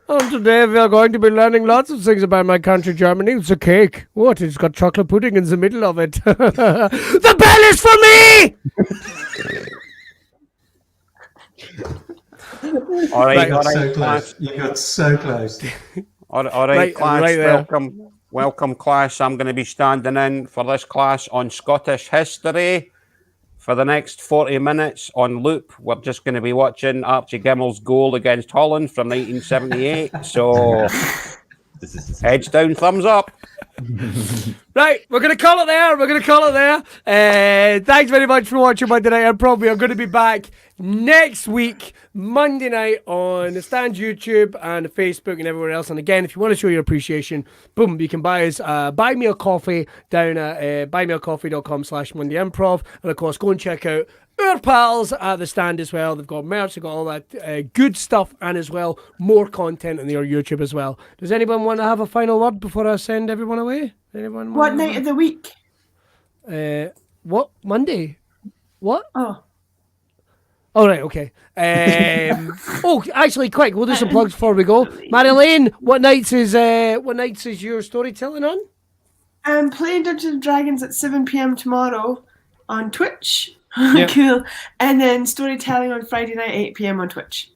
S1: And today we are going to be learning lots of things about my country, Germany. It's a cake. What? It's got chocolate pudding in the middle of it. The bell is for me!
S4: All right,
S3: You
S4: all
S3: got so
S4: right,
S3: close.
S4: class.
S3: You got so close.
S4: All right,
S1: Right,
S4: class.
S1: right there.
S4: Welcome, class. I'm going to be standing in for this class on Scottish history for the next 40 minutes on loop. We're just going to be watching Archie Gimmel's goal against Holland from 1978. So, heads down, thumbs up.
S1: Right, we're going to call it there. Thanks very much for watching Monday Night Improv. We are going to be back next week, Monday night, on the Stand YouTube and Facebook and everywhere else. And again, if you want to show your appreciation, boom, you can buy us, buy me a coffee down at buymeacoffee.com/Monday Improv. And of course, go and check out our pals at the Stand as well. They've got merch, they've got all that good stuff, and as well, more content on their YouTube as well. Does anyone want to have a final word before I send everyone away? Anyone?
S5: What night of the week?
S1: What? Monday? What?
S5: Oh.
S1: All right, okay. Actually, quick, we'll do some plugs before we go. Marjolein, what nights is your storytelling on?
S5: I'm playing Dungeons and Dragons at 7 p.m. tomorrow on Twitch.
S1: Yep.
S5: Cool. And then storytelling on Friday night, 8 p.m. on Twitch.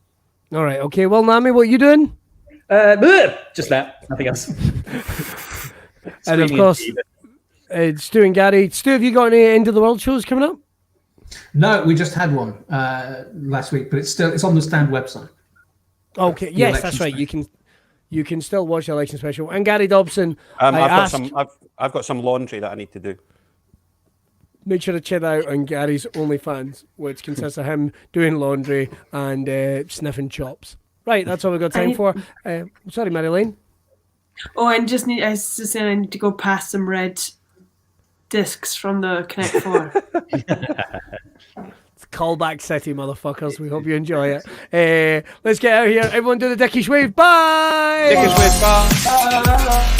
S1: All right, okay. Well, Naameh, what are you doing?
S2: Just that, nothing else.
S1: And of course, Stu and Gary. Stu, have you got any End of the World shows coming up?
S3: No, we just had one last week, but it's on the Stand website.
S1: Okay,
S3: The
S1: yes,
S3: election
S1: that's right.
S3: special.
S1: You can still watch the election special. And Gary Dobson,
S4: I've got some laundry that I need to do.
S1: make sure to check out on Gary's OnlyFans, which consists of him doing laundry and sniffing chops. Right, that's all we've got time for. Sorry, Marjolein.
S5: Oh, I just need. I was just saying I need to go past some red discs from the Connect Four.
S1: It's Callback City, motherfuckers. We hope you enjoy it. Let's get out of here. Everyone do the dickish wave. Bye.
S4: Dickish wave, bye.